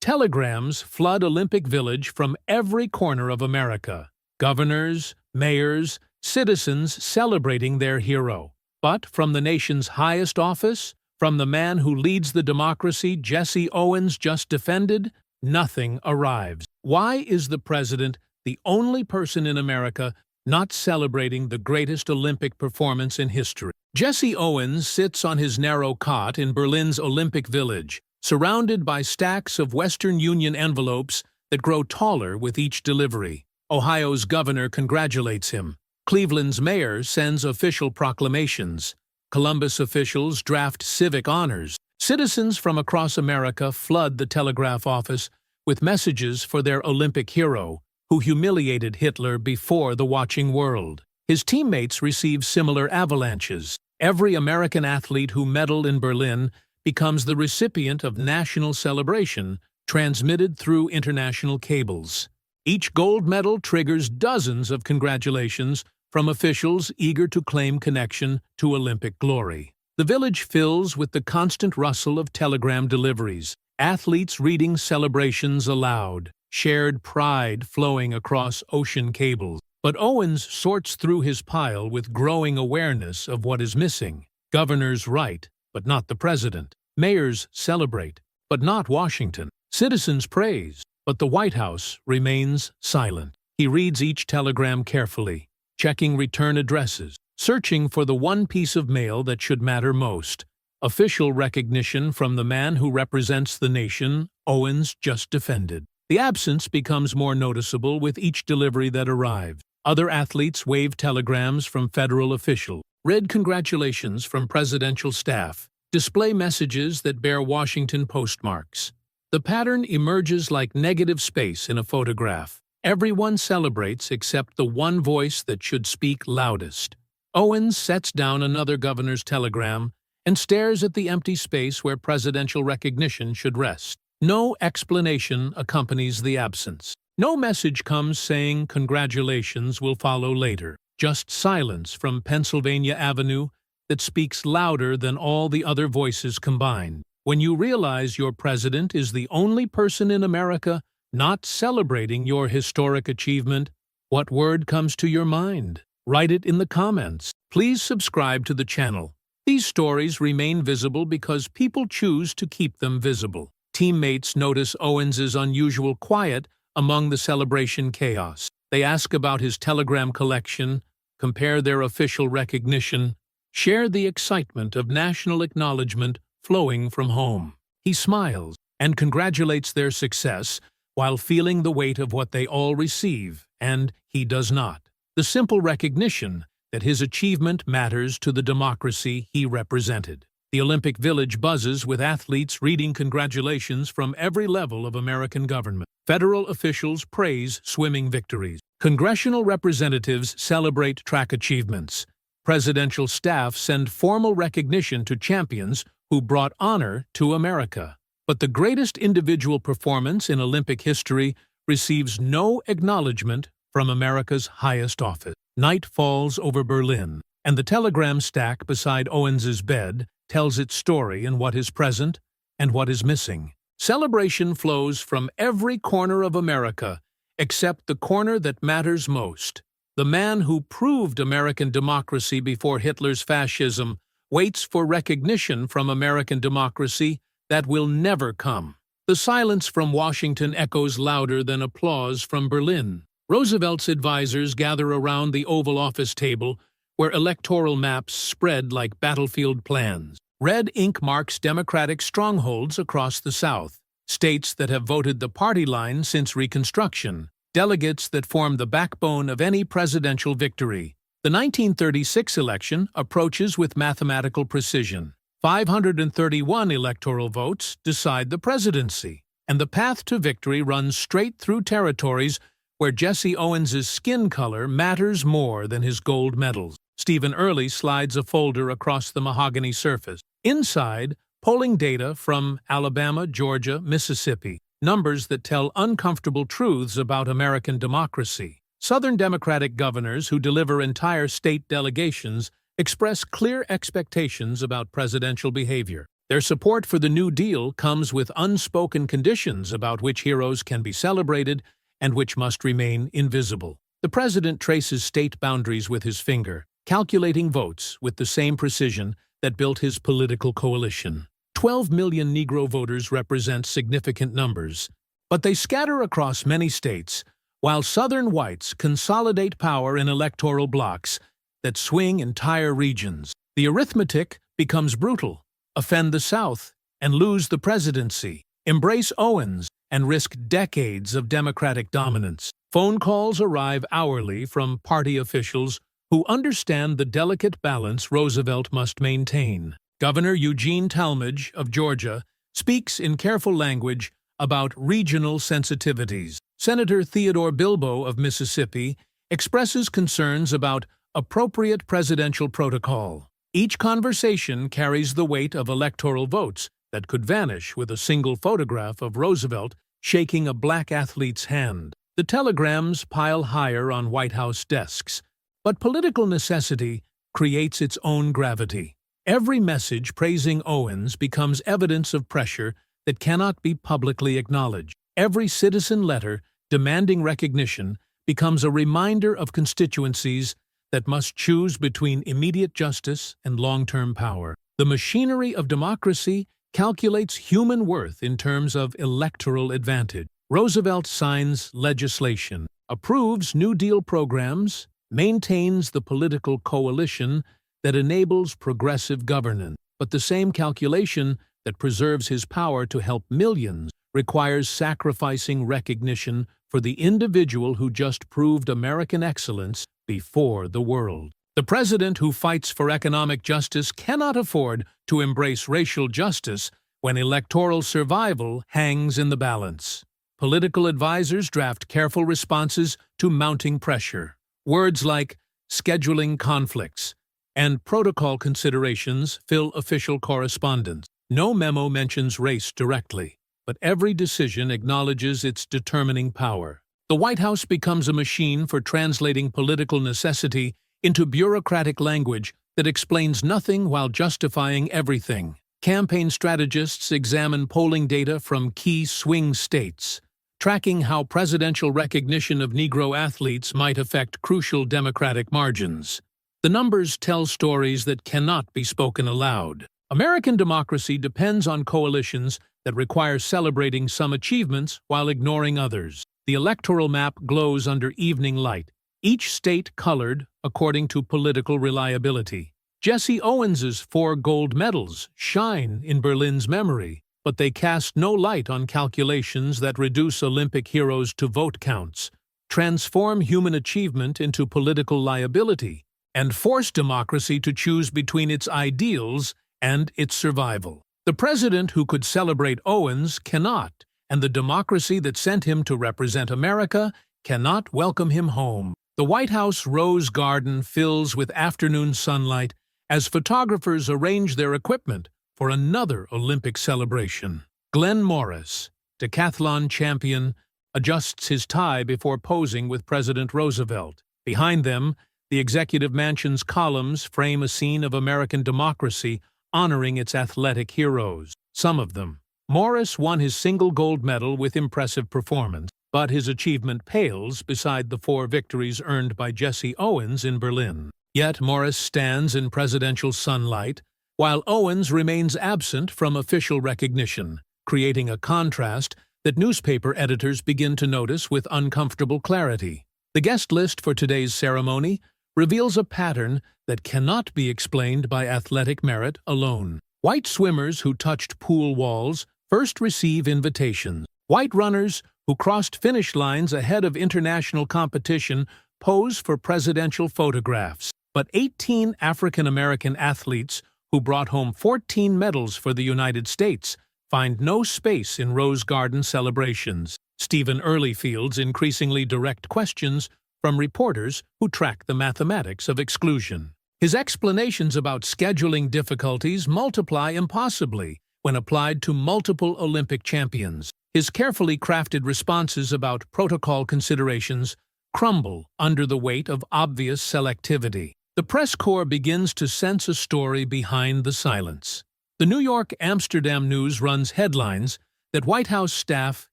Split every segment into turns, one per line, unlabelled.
Telegrams flood Olympic Village from every corner of America. Governors, mayors, citizens celebrating their hero. But from the nation's highest office, from the man who leads the democracy Jesse Owens just defended, nothing arrives. Why is the president the only person in America not celebrating the greatest Olympic performance in history? Jesse Owens sits on his narrow cot in Berlin's Olympic Village, surrounded by stacks of Western Union envelopes that grow taller with each delivery. Ohio's governor congratulates him. Cleveland's mayor sends official proclamations. Columbus officials draft civic honors. Citizens from across America flood the telegraph office with messages for their Olympic hero, who humiliated Hitler before the watching world. His teammates receive similar avalanches. Every American athlete who medaled in Berlin becomes the recipient of national celebration transmitted through international cables. Each gold medal triggers dozens of congratulations from officials eager to claim connection to Olympic glory. The village fills with the constant rustle of telegram deliveries, athletes reading celebrations aloud, shared pride flowing across ocean cables. But Owens sorts through his pile with growing awareness of what is missing. Governors write, but not the president. Mayors celebrate, but not Washington. Citizens praise, but the White House remains silent. He reads each telegram carefully, checking return addresses, searching for the one piece of mail that should matter most. Official recognition from the man who represents the nation Owens just defended. The absence becomes more noticeable with each delivery that arrives. Other athletes wave telegrams from federal officials, read congratulations from presidential staff, display messages that bear Washington postmarks. The pattern emerges like negative space in a photograph. Everyone celebrates except the one voice that should speak loudest. Owens sets down another governor's telegram and stares at the empty space where presidential recognition should rest. No explanation accompanies the absence. No message comes saying congratulations will follow later. Just silence from Pennsylvania Avenue that speaks louder than all the other voices combined. When you realize your president is the only person in America not celebrating your historic achievement, what word comes to your mind? Write it in the comments. Please subscribe to the channel. These stories remain visible because people choose to keep them visible. Teammates notice Owens's unusual quiet among the celebration chaos. They ask about his telegram collection, compare their official recognition, share the excitement of national acknowledgement flowing from home. He smiles and congratulates their success while feeling the weight of what they all receive, and he does not. The simple recognition that his achievement matters to the democracy he represented. The Olympic Village buzzes with athletes reading congratulations from every level of American government. Federal officials praise swimming victories. Congressional representatives celebrate track achievements. Presidential staff send formal recognition to champions who brought honor to America. But the greatest individual performance in Olympic history receives no acknowledgement from America's highest office. Night falls over Berlin, and the telegram stack beside Owens's bed tells its story in what is present and what is missing. Celebration flows from every corner of America, except the corner that matters most. The man who proved American democracy before Hitler's fascism waits for recognition from American democracy that will never come. The silence from Washington echoes louder than applause from Berlin. Roosevelt's advisors gather around the Oval Office table, where electoral maps spread like battlefield plans. Red ink marks Democratic strongholds across the South, states that have voted the party line since Reconstruction, delegates that form the backbone of any presidential victory. The 1936 election approaches with mathematical precision. 531 electoral votes decide the presidency, and the path to victory runs straight through territories where Jesse Owens's skin color matters more than his gold medals. Stephen Early slides a folder across the mahogany surface. Inside, polling data from Alabama, Georgia, Mississippi, numbers that tell uncomfortable truths about American democracy. Southern Democratic governors who deliver entire state delegations express clear expectations about presidential behavior. Their support for the New Deal comes with unspoken conditions about which heroes can be celebrated and which must remain invisible. The president traces state boundaries with his finger, calculating votes with the same precision that built his political coalition. 12 million Negro voters represent significant numbers, but they scatter across many states, while Southern whites consolidate power in electoral blocks that swing entire regions. The arithmetic becomes brutal: offend the South and lose the presidency, embrace Owens and risk decades of Democratic dominance. Phone calls arrive hourly from party officials who understand the delicate balance Roosevelt must maintain. Governor Eugene Talmadge of Georgia speaks in careful language about regional sensitivities. Senator Theodore Bilbo of Mississippi expresses concerns about appropriate presidential protocol. Each conversation carries the weight of electoral votes that could vanish with a single photograph of Roosevelt shaking a black athlete's hand. The telegrams pile higher on White House desks, but political necessity creates its own gravity. Every message praising Owens becomes evidence of pressure that cannot be publicly acknowledged. Every citizen letter demanding recognition becomes a reminder of constituencies that must choose between immediate justice and long-term power. The machinery of democracy calculates human worth in terms of electoral advantage. Roosevelt signs legislation, approves New Deal programs, maintains the political coalition that enables progressive governance. But the same calculation that preserves his power to help millions requires sacrificing recognition for the individual who just proved American excellence before the world. The president who fights for economic justice cannot afford to embrace racial justice when electoral survival hangs in the balance. Political advisors draft careful responses to mounting pressure. Words like scheduling conflicts and protocol considerations fill official correspondence. No memo mentions race directly, but every decision acknowledges its determining power. The White House becomes a machine for translating political necessity into bureaucratic language that explains nothing while justifying everything. Campaign strategists examine polling data from key swing states, tracking how presidential recognition of Negro athletes might affect crucial Democratic margins. The numbers tell stories that cannot be spoken aloud. American democracy depends on coalitions that require celebrating some achievements while ignoring others. The electoral map glows under evening light, each state colored according to political reliability. Jesse Owens's 4 gold medals shine in Berlin's memory, but they cast no light on calculations that reduce Olympic heroes to vote counts, transform human achievement into political liability, and force democracy to choose between its ideals and its survival. The president who could celebrate Owens cannot, and the democracy that sent him to represent America cannot welcome him home. The White House rose garden fills with afternoon sunlight as photographers arrange their equipment for another Olympic celebration. Glenn Morris, decathlon champion, adjusts his tie before posing with President Roosevelt. Behind them, the Executive Mansion's columns frame a scene of American democracy honoring its athletic heroes. Some of them. Morris won his single gold medal with impressive performance, but his achievement pales beside the 4 victories earned by Jesse Owens in Berlin. Yet Morris stands in presidential sunlight, while Owens remains absent from official recognition, creating a contrast that newspaper editors begin to notice with uncomfortable clarity. The guest list for today's ceremony reveals a pattern that cannot be explained by athletic merit alone. White swimmers who touched pool walls first receive invitations. White runners who crossed finish lines ahead of international competition pose for presidential photographs. But 18 African-American athletes who brought home 14 medals for the United States find no space in Rose Garden celebrations. Stephen Earlyfield's increasingly direct questions from reporters who track the mathematics of exclusion. His explanations about scheduling difficulties multiply impossibly when applied to multiple Olympic champions. His carefully crafted responses about protocol considerations crumble under the weight of obvious selectivity. The press corps begins to sense a story behind the silence. The New York Amsterdam News runs headlines that White House staff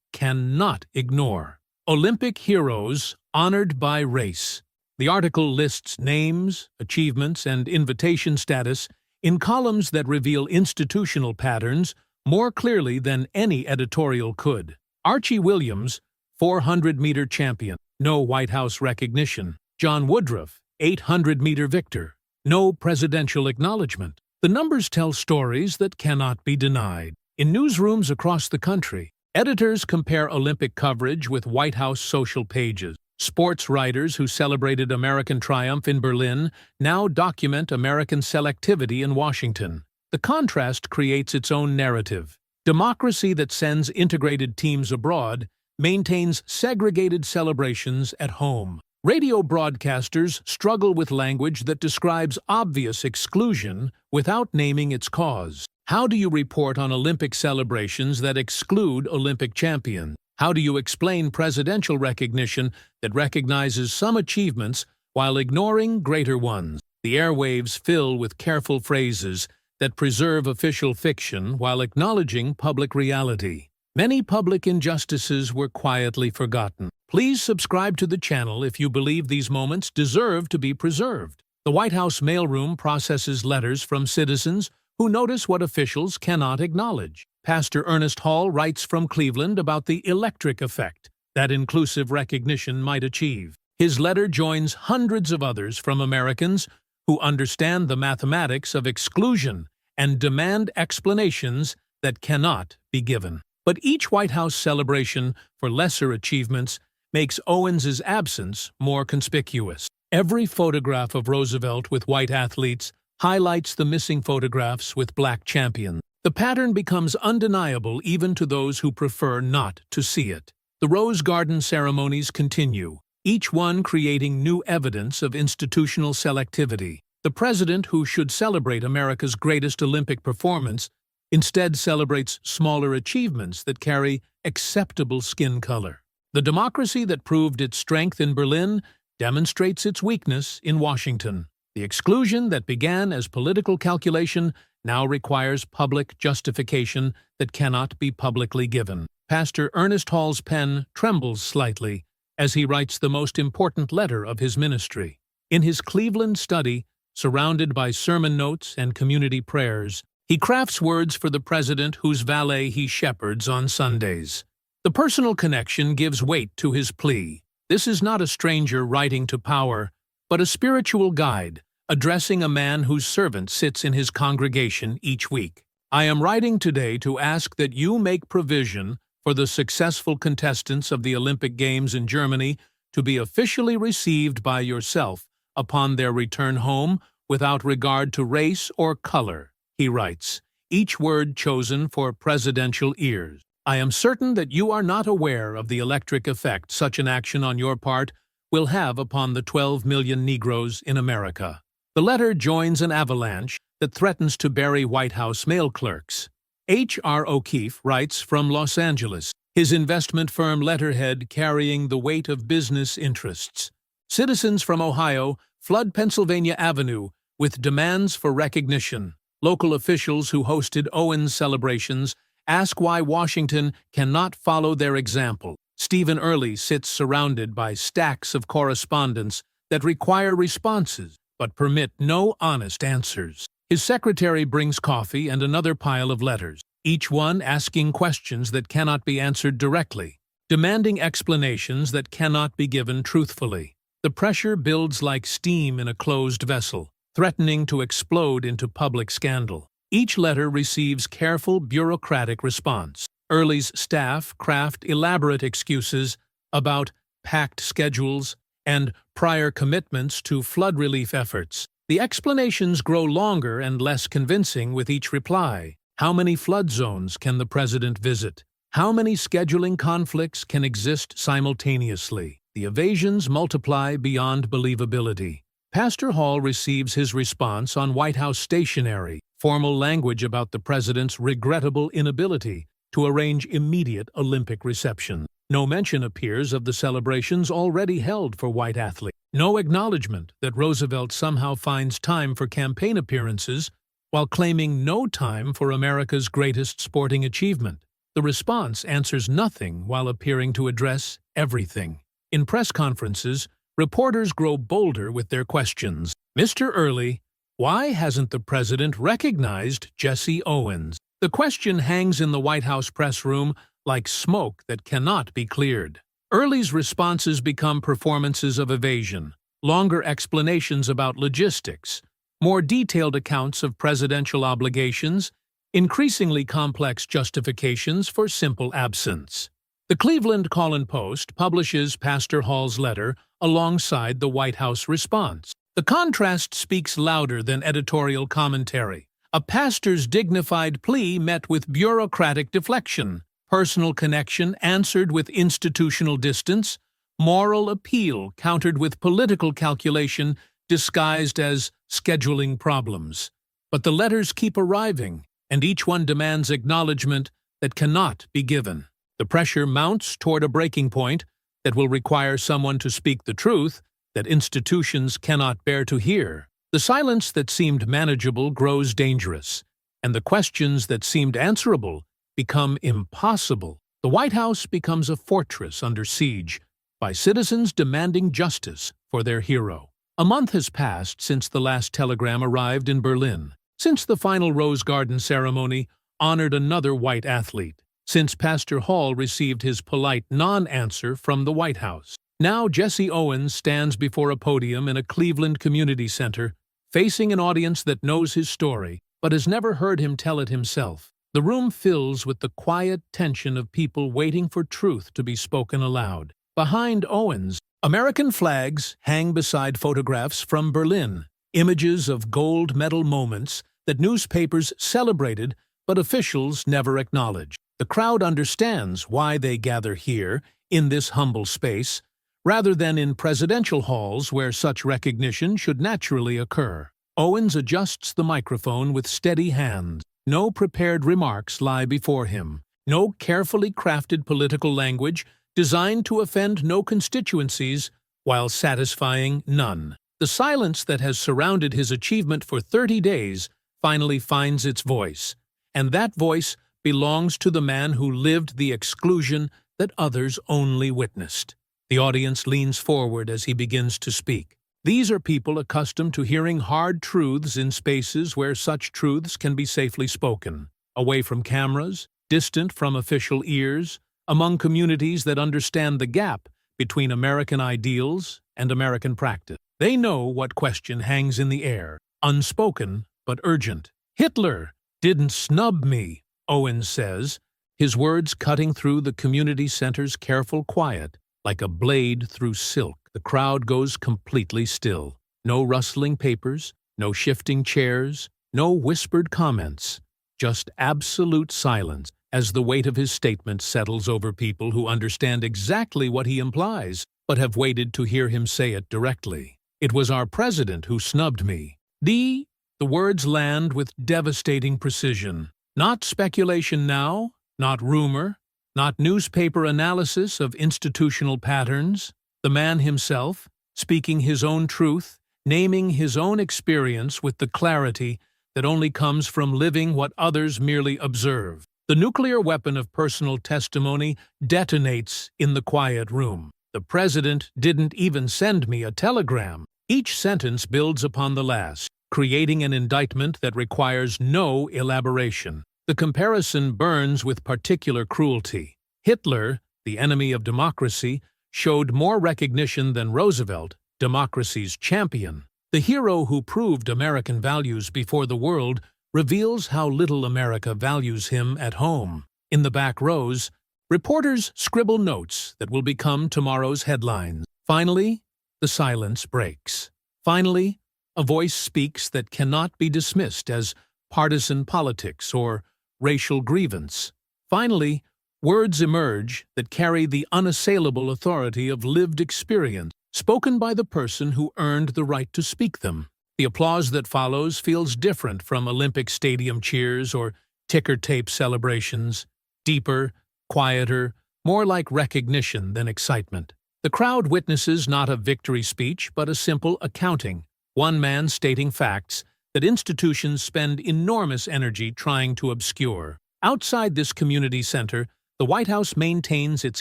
cannot ignore. Olympic heroes honored by race. The article lists names, achievements, and invitation status in columns that reveal institutional patterns more clearly than any editorial could. Archie Williams, 400-meter champion, no White House recognition. John Woodruff, 800-meter victor, no presidential acknowledgement. The numbers tell stories that cannot be denied. In newsrooms across the country, editors compare Olympic coverage with White House social pages. Sports writers who celebrated American triumph in Berlin now document American selectivity in Washington. The contrast creates its own narrative. Democracy that sends integrated teams abroad maintains segregated celebrations at home. Radio broadcasters struggle with language that describes obvious exclusion without naming its cause. How do you report on Olympic celebrations that exclude Olympic champions? How do you explain presidential recognition that recognizes some achievements while ignoring greater ones? The airwaves fill with careful phrases that preserve official fiction while acknowledging public reality. Many public injustices were quietly forgotten. Please subscribe to the channel if you believe these moments deserve to be preserved. The White House mailroom processes letters from citizens who notice what officials cannot acknowledge. Pastor Ernest Hall writes from Cleveland about the electric effect that inclusive recognition might achieve. His letter joins hundreds of others from Americans who understand the mathematics of exclusion and demand explanations that cannot be given. But each White House celebration for lesser achievements makes Owens' absence more conspicuous. Every photograph of Roosevelt with white athletes highlights the missing photographs with black champions. The pattern becomes undeniable even to those who prefer not to see it. The Rose Garden ceremonies continue, each one creating new evidence of institutional selectivity. The president, who should celebrate America's greatest Olympic performance, instead celebrates smaller achievements that carry acceptable skin color. The democracy that proved its strength in Berlin demonstrates its weakness in Washington. The exclusion that began as political calculation now requires public justification that cannot be publicly given. Pastor Ernest Hall's pen trembles slightly as he writes the most important letter of his ministry. In his Cleveland study, surrounded by sermon notes and community prayers, he crafts words for the president whose valet he shepherds on Sundays. The personal connection gives weight to his plea. This is not a stranger writing to power, but a spiritual guide, addressing a man whose servant sits in his congregation each week. I am writing today to ask that you make provision for the successful contestants of the Olympic Games in Germany to be officially received by yourself upon their return home without regard to race or color, he writes, each word chosen for presidential ears. I am certain that you are not aware of the electric effect such an action on your part will have upon the 12 million Negroes in America. The letter joins an avalanche that threatens to bury White House mail clerks. H.R. O'Keefe writes from Los Angeles, his investment firm letterhead carrying the weight of business interests. Citizens from Ohio flood Pennsylvania Avenue with demands for recognition. Local officials who hosted Owens celebrations ask why Washington cannot follow their example. Stephen Early sits surrounded by stacks of correspondence that require responses but permit no honest answers. His secretary brings coffee and another pile of letters, each one asking questions that cannot be answered directly, demanding explanations that cannot be given truthfully. The pressure builds like steam in a closed vessel, threatening to explode into public scandal. Each letter receives careful bureaucratic response. Early's staff craft elaborate excuses about packed schedules and prior commitments to flood relief efforts. The explanations grow longer and less convincing with each reply. How many flood zones can the president visit? How many scheduling conflicts can exist simultaneously? The evasions multiply beyond believability. Pastor Hall receives his response on White House stationery, formal language about the president's regrettable inability to arrange immediate Olympic reception. No mention appears of the celebrations already held for white athletes. No acknowledgement that Roosevelt somehow finds time for campaign appearances while claiming no time for America's greatest sporting achievement. The response answers nothing while appearing to address everything. In press conferences, reporters grow bolder with their questions. Mr. Early, why hasn't the president recognized Jesse Owens? The question hangs in the White House press room like smoke that cannot be cleared. Early's responses become performances of evasion, longer explanations about logistics, more detailed accounts of presidential obligations, increasingly complex justifications for simple absence. The Cleveland Call-and-Post publishes Pastor Hall's letter alongside the White House response. The contrast speaks louder than editorial commentary. A pastor's dignified plea met with bureaucratic deflection, personal connection answered with institutional distance, moral appeal countered with political calculation disguised as scheduling problems. But the letters keep arriving, and each one demands acknowledgement that cannot be given. The pressure mounts toward a breaking point that will require someone to speak the truth that institutions cannot bear to hear. The silence that seemed manageable grows dangerous, and the questions that seemed answerable become impossible. The White House becomes a fortress under siege by citizens demanding justice for their hero. A month has passed since the last telegram arrived in Berlin, since the final Rose Garden ceremony honored another white athlete, since Pastor Hall received his polite non-answer from the White House. Now Jesse Owens stands before a podium in a Cleveland community center, facing an audience that knows his story, but has never heard him tell it himself. The room fills with the quiet tension of people waiting for truth to be spoken aloud. Behind Owens, American flags hang beside photographs from Berlin, images of gold medal moments that newspapers celebrated but officials never acknowledged. The crowd understands why they gather here, in this humble space, rather than in presidential halls where such recognition should naturally occur. Owens adjusts the microphone with steady hands. No prepared remarks lie before him. No carefully crafted political language designed to offend no constituencies while satisfying none. The silence that has surrounded his achievement for 30 days finally finds its voice, and that voice belongs to the man who lived the exclusion that others only witnessed. The audience leans forward as he begins to speak. These are people accustomed to hearing hard truths in spaces where such truths can be safely spoken, away from cameras, distant from official ears, among communities that understand the gap between American ideals and American practice. They know what question hangs in the air, unspoken but urgent. Hitler didn't snub me, Owens says, his words cutting through the community center's careful quiet like a blade through silk. The crowd goes completely still. No rustling papers, no shifting chairs, no whispered comments, just absolute silence as the weight of his statement settles over people who understand exactly what he implies, but have waited to hear him say it directly. It was our president who snubbed me. The words land with devastating precision. Not speculation now, not rumor, not newspaper analysis of institutional patterns. The man himself, speaking his own truth, naming his own experience with the clarity that only comes from living what others merely observe. The nuclear weapon of personal testimony detonates in the quiet room. The president didn't even send me a telegram. Each sentence builds upon the last, creating an indictment that requires no elaboration. The comparison burns with particular cruelty. Hitler, the enemy of democracy, showed more recognition than Roosevelt, democracy's champion. The hero who proved American values before the world reveals how little America values him at home. In the back rows, reporters scribble notes that will become tomorrow's headlines. Finally, the silence breaks. Finally, a voice speaks that cannot be dismissed as partisan politics or racial grievance. Finally, words emerge that carry the unassailable authority of lived experience, spoken by the person who earned the right to speak them. The applause that follows feels different from Olympic Stadium cheers or ticker tape celebrations, deeper, quieter, more like recognition than excitement. The crowd witnesses not a victory speech but a simple accounting, one man stating facts that institutions spend enormous energy trying to obscure. Outside this community center, the White House maintains its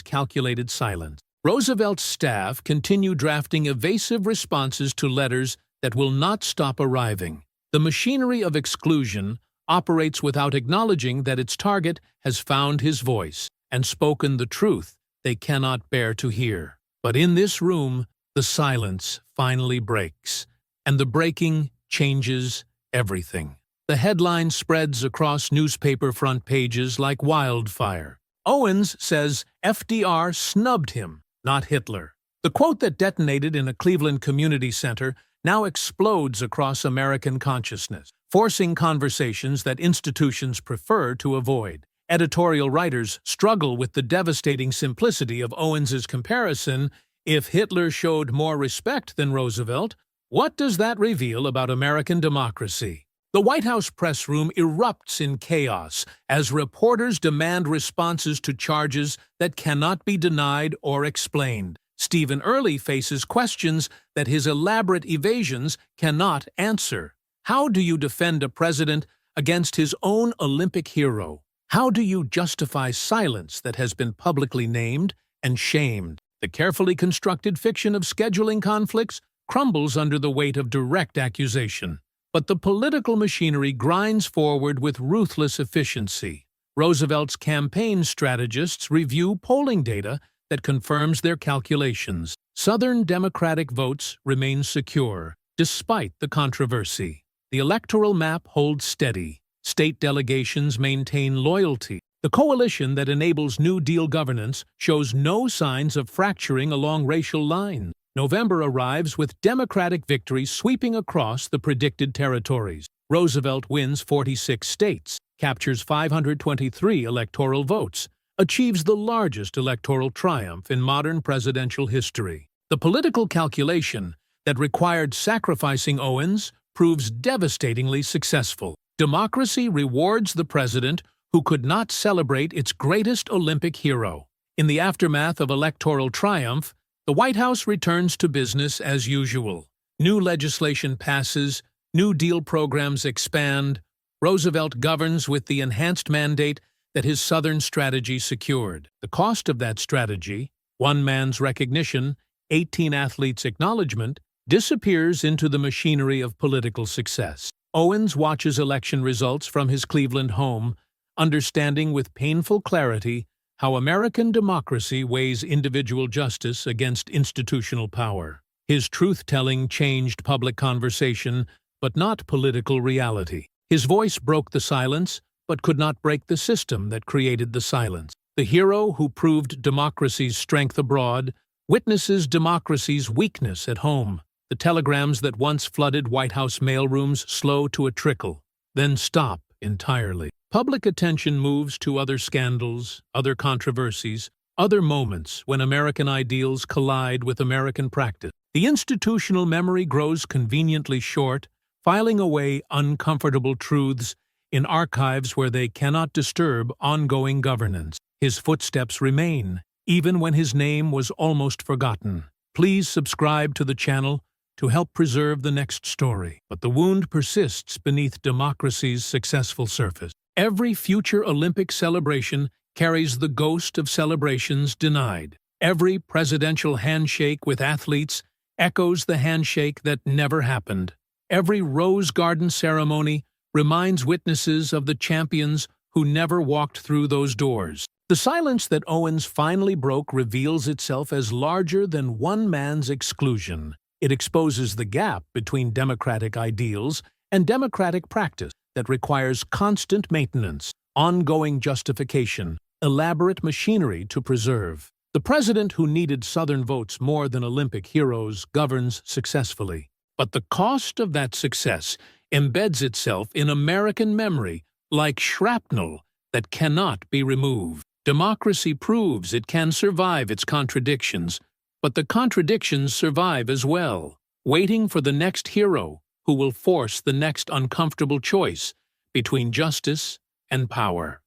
calculated silence. Roosevelt's staff continue drafting evasive responses to letters that will not stop arriving. The machinery of exclusion operates without acknowledging that its target has found his voice and spoken the truth they cannot bear to hear. But in this room, the silence finally breaks, and the breaking changes everything. The headline spreads across newspaper front pages like wildfire. Owens says FDR snubbed him, not Hitler. The quote that detonated in a Cleveland community center now explodes across American consciousness, forcing conversations that institutions prefer to avoid. Editorial writers struggle with the devastating simplicity of Owens's comparison. If Hitler showed more respect than Roosevelt, what does that reveal about American democracy? The White House press room erupts in chaos as reporters demand responses to charges that cannot be denied or explained. Stephen Early faces questions that his elaborate evasions cannot answer. How do you defend a president against his own Olympic hero? How do you justify silence that has been publicly named and shamed? The carefully constructed fiction of scheduling conflicts crumbles under the weight of direct accusation. But the political machinery grinds forward with ruthless efficiency. Roosevelt's campaign strategists review polling data that confirms their calculations. Southern Democratic votes remain secure, despite the controversy. The electoral map holds steady. State delegations maintain loyalty. The coalition that enables New Deal governance shows no signs of fracturing along racial lines. November arrives with Democratic victory sweeping across the predicted territories. Roosevelt wins 46 states, captures 523 electoral votes, achieves the largest electoral triumph in modern presidential history. The political calculation that required sacrificing Owens proves devastatingly successful. Democracy rewards the president who could not celebrate its greatest Olympic hero. In the aftermath of electoral triumph, the White House returns to business as usual. New legislation passes, New Deal programs expand. Roosevelt governs with the enhanced mandate that his Southern strategy secured. The cost of that strategy, one man's recognition, 18 athletes' acknowledgement, disappears into the machinery of political success. Owens watches election results from his Cleveland home, understanding with painful clarity how American democracy weighs individual justice against institutional power. His truth-telling changed public conversation, but not political reality. His voice broke the silence, but could not break the system that created the silence. The hero who proved democracy's strength abroad witnesses democracy's weakness at home. The telegrams that once flooded White House mailrooms slow to a trickle, then stop entirely. Public attention moves to other scandals, other controversies, other moments when American ideals collide with American practice. The institutional memory grows conveniently short, filing away uncomfortable truths in archives where they cannot disturb ongoing governance. His footsteps remain, even when his name was almost forgotten. Please subscribe to the channel to help preserve the next story. But the wound persists beneath democracy's successful surface. Every future Olympic celebration carries the ghost of celebrations denied. Every presidential handshake with athletes echoes the handshake that never happened. Every Rose Garden ceremony reminds witnesses of the champions who never walked through those doors. The silence that Owens finally broke reveals itself as larger than one man's exclusion. It exposes the gap between democratic ideals and democratic practice that requires constant maintenance, ongoing justification, elaborate machinery to preserve. The president who needed Southern votes more than Olympic heroes governs successfully. But the cost of that success embeds itself in American memory like shrapnel that cannot be removed. Democracy proves it can survive its contradictions, but the contradictions survive as well, waiting for the next hero who will force the next uncomfortable choice between justice and power.